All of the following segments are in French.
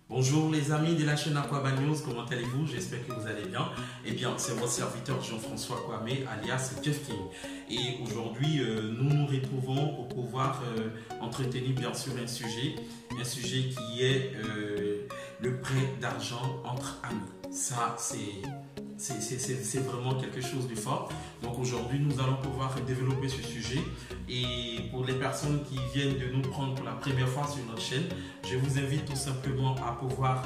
Bonjour les amis de la chaîne Aquaman News, comment allez-vous? J'espère que vous allez bien. Eh bien, c'est votre serviteur Jean-François Kwame, alias Jeff King. Et aujourd'hui, nous nous retrouvons pour pouvoir entretenir bien sûr un sujet qui est le prêt d'argent entre amis. Ça, c'est vraiment quelque chose de fort. Donc aujourd'hui, nous allons pouvoir développer ce sujet. Et pour les personnes qui viennent de nous prendre pour la première fois sur notre chaîne, je vous invite tout simplement à pouvoir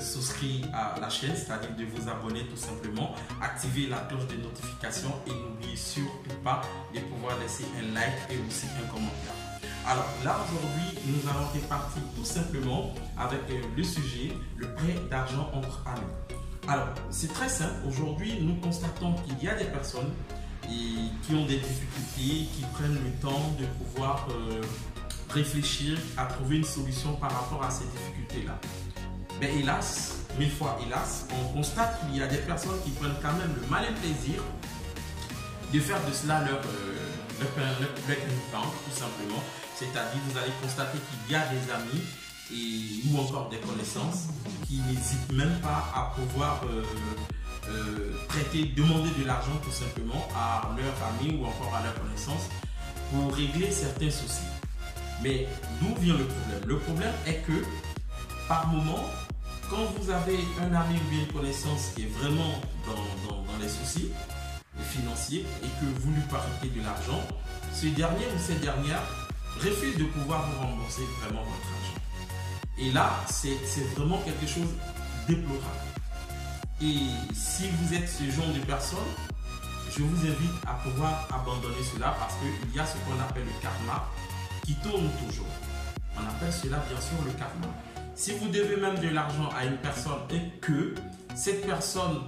souscrire à la chaîne, c'est-à-dire de vous abonner tout simplement, activer la cloche de notification et n'oubliez surtout pas de pouvoir laisser un like et aussi un commentaire. Alors là aujourd'hui, nous allons repartir tout simplement avec le sujet, le prêt d'argent entre amis. Alors c'est très simple, aujourd'hui nous constatons qu'il y a des personnes qui ont des difficultés, qui prennent le temps de pouvoir réfléchir à trouver une solution par rapport à ces difficultés-là. Mais hélas, mille fois hélas, on constate qu'il y a des personnes qui prennent quand même le malin plaisir de faire de cela leur gagne-pain, tout simplement. C'est-à-dire, vous allez constater qu'il y a des amis ou encore des connaissances qui n'hésitent même pas à pouvoir demander de l'argent tout simplement à leurs amis ou encore à leurs connaissances pour régler certains soucis. Mais d'où vient le problème? Le problème est que par moment, quand vous avez un ami ou bien une connaissance qui est vraiment dans les soucis financiers et que vous lui prêtez de l'argent, ce dernier ou cette dernière refuse de pouvoir vous rembourser vraiment votre argent. Et là, c'est vraiment quelque chose de déplorable. Et si vous êtes ce genre de personne, je vous invite à pouvoir abandonner cela parce qu'il y a ce qu'on appelle le karma qui tourne toujours. On appelle cela bien sûr le karma. Si vous devez même de l'argent à une personne et que cette personne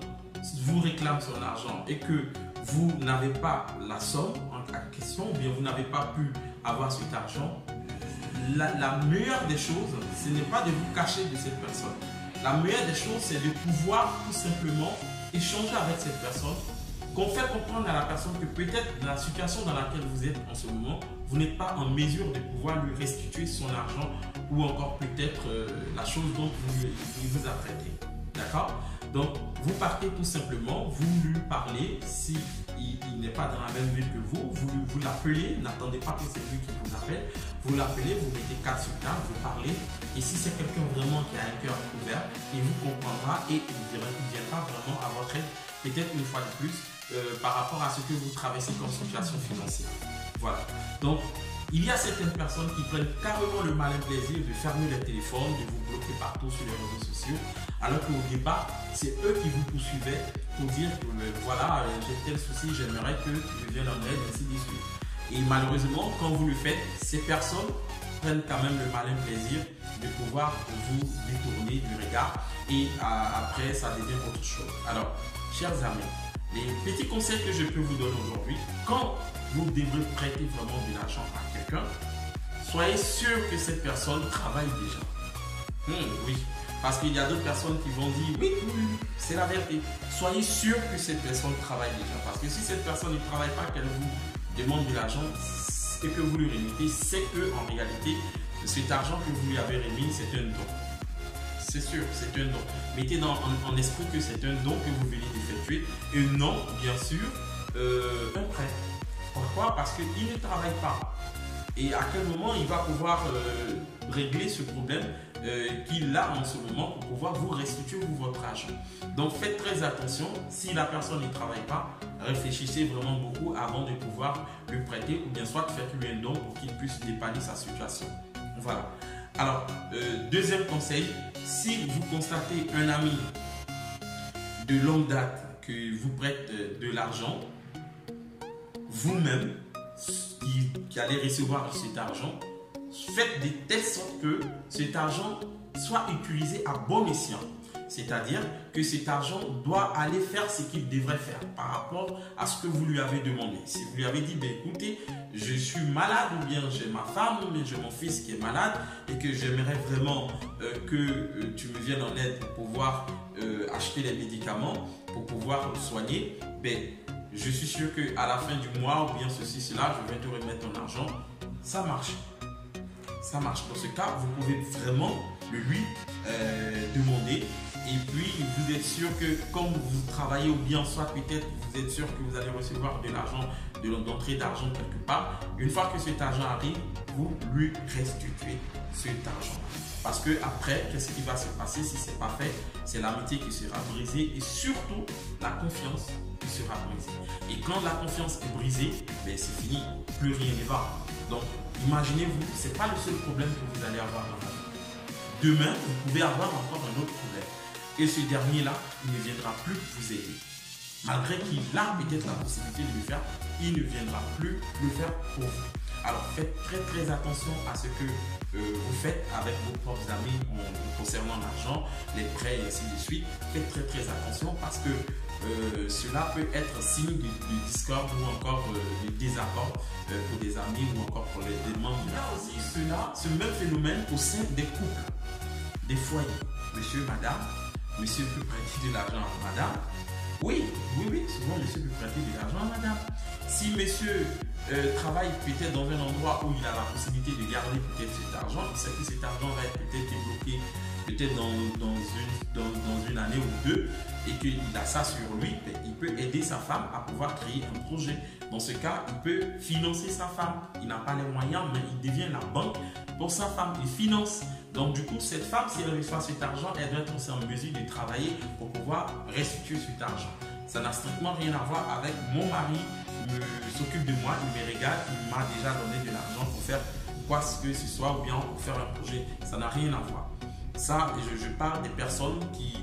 vous réclame son argent et que vous n'avez pas la somme en question ou bien vous n'avez pas pu avoir cet argent, la meilleure des choses, ce n'est pas de vous cacher de cette personne. La meilleure des choses, c'est de pouvoir tout simplement échanger avec cette personne, qu'on fait comprendre à la personne que peut-être dans la situation dans laquelle vous êtes en ce moment, vous n'êtes pas en mesure de pouvoir lui restituer son argent ou encore peut-être la chose dont vous a prêté. D'accord? Donc, vous partez tout simplement, vous lui parlez, si il n'est pas dans la même ville que vous l'appelez, n'attendez pas que c'est lui qui vous appelle, vous l'appelez, vous mettez 4 sur table, vous parlez, et si c'est quelqu'un vraiment qui a un cœur ouvert, il vous comprendra et il viendra vraiment à votre aide, peut-être une fois de plus, par rapport à ce que vous traversez comme situation financière. Voilà. Donc, il y a certaines personnes qui prennent carrément le malin plaisir de fermer les téléphones, de vous bloquer partout sur les réseaux sociaux, alors qu'au départ, c'est eux qui vous poursuivaient pour dire que voilà, j'ai tel souci, j'aimerais que tu me viennes en aide, ainsi de suite. Et malheureusement, quand vous le faites, ces personnes prennent quand même le malin plaisir de pouvoir vous détourner du regard et après, ça devient autre chose. Alors, chers amis, les petits conseils que je peux vous donner aujourd'hui, quand vous devrez prêter vraiment de l'argent à quelqu'un, soyez sûr que cette personne travaille déjà. Oui, parce qu'il y a d'autres personnes qui vont dire oui, c'est la vérité. Soyez sûr que cette personne travaille déjà. Parce que si cette personne ne travaille pas, qu'elle vous demande de l'argent et que vous lui remettez, c'est que en réalité, cet argent que vous lui avez remis, c'est un don. C'est sûr, c'est un don. Mettez en esprit que c'est un don que vous venez d'effectuer et non, bien sûr, un prêt. Pourquoi? Parce qu'il ne travaille pas. Et à quel moment il va pouvoir régler ce problème qu'il a en ce moment pour pouvoir vous restituer votre argent. Donc faites très attention, si la personne ne travaille pas, réfléchissez vraiment beaucoup avant de pouvoir lui prêter ou bien soit faites-lui un don pour qu'il puisse dépanner sa situation. Voilà. Alors, deuxième conseil, si vous constatez un ami de longue date que vous prête de l'argent, vous-même qui allez recevoir cet argent, faites de telle sorte que cet argent soit utilisé à bon escient. C'est-à-dire que cet argent doit aller faire ce qu'il devrait faire par rapport à ce que vous lui avez demandé. Si vous lui avez dit, ben, écoutez, je suis malade ou bien j'ai ma femme ou bien j'ai mon fils qui est malade et que j'aimerais vraiment que tu me viennes en aide pour pouvoir acheter les médicaments, pour pouvoir le soigner, ben, je suis sûr qu'à la fin du mois ou bien ceci, cela, je vais te remettre ton argent. Ça marche. Ça marche. Dans ce cas, vous pouvez vraiment lui Et puis, vous êtes sûr que comme vous travaillez ou bien soit peut-être vous êtes sûr que vous allez recevoir de l'argent, de l'entrée d'argent quelque part. Une fois que cet argent arrive, vous lui restituez cet argent. Parce que après, qu'est-ce qui va se passer si ce n'est pas fait? C'est l'amitié qui sera brisée et surtout la confiance qui sera brisée. Et quand la confiance est brisée, ben c'est fini, plus rien ne va. Donc, imaginez-vous, ce n'est pas le seul problème que vous allez avoir dans la vie. Demain, vous pouvez avoir encore un autre problème. Et ce dernier-là, il ne viendra plus vous aider. Malgré qu'il a peut-être la possibilité de le faire, il ne viendra plus le faire pour vous. Alors faites très attention à ce que vous faites avec vos propres amis concernant l'argent, les prêts et ainsi de suite. Faites très attention parce que cela peut être signe de discorde ou encore de désaccord pour des amis ou encore pour les membres. Il y a aussi ce même phénomène au sein des couples, des foyers. Monsieur, madame, monsieur peut prêter de l'argent à madame. Oui, souvent monsieur peut prêter de l'argent à madame. Si monsieur travaille peut-être dans un endroit où il a la possibilité de garder peut-être cet argent, il sait que cet argent va être peut-être débloqué peut-être dans une année ou deux et qu'il a ça sur lui, il peut aider sa femme à pouvoir créer un projet. Dans ce cas, il peut financer sa femme. Il n'a pas les moyens, mais il devient la banque pour sa femme. Il finance. Donc du coup, cette femme, si elle reçoit cet argent, elle doit être aussi en mesure de travailler pour pouvoir restituer cet argent. Ça n'a strictement rien à voir avec mon mari s'occupe de moi, il me regarde, il m'a déjà donné de l'argent pour faire quoi que ce soit ou bien pour faire un projet. Ça n'a rien à voir. Ça, je parle des personnes qui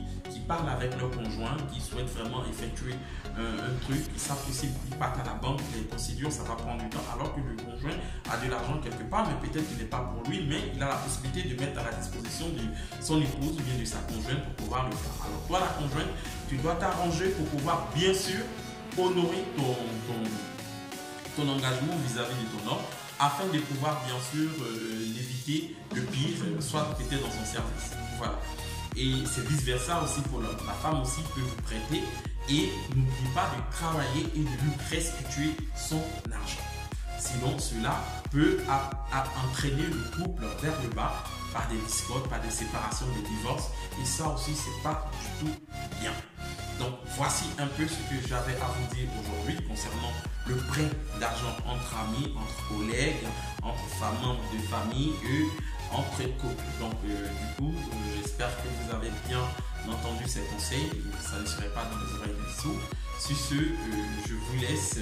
parlent avec leur conjoint, qui souhaitent vraiment effectuer un truc, ils savent que s'ils partent à la banque, les procédures, ça va prendre du temps, alors que le conjoint a de l'argent quelque part, mais peut-être qu'il n'est pas pour lui, mais il a la possibilité de mettre à la disposition de son épouse ou bien de sa conjointe pour pouvoir le faire. Alors toi, la conjointe, tu dois t'arranger pour pouvoir bien sûr honorer ton engagement vis-à-vis de ton homme, afin de pouvoir bien sûr l'éviter le pire, soit peut-être dans son service. Voilà. Et c'est vice versa aussi pour l'homme. La femme aussi peut vous prêter et n'oublie pas de travailler et de lui restituer son argent. Sinon, cela peut entraîner le couple vers le bas par des discordes, par des séparations, des divorces. Et ça aussi, c'est pas du tout bien. Donc, voici un peu ce que j'avais à vous dire aujourd'hui concernant le prêt d'argent entre amis, entre collègues, entre membres de famille et entre couples. Donc, du coup, j'espère que vous avez bien entendu ces conseils et que ça ne serait pas dans les oreilles des sourds. Sur ce, je vous laisse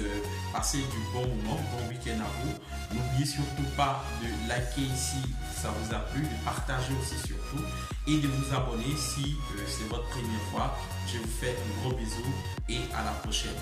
passer du bon moment, bon week-end à vous. N'oubliez surtout pas de liker si ça vous a plu, de partager aussi surtout et de vous abonner si c'est votre première fois. Je vous fais un gros bisou et à la prochaine.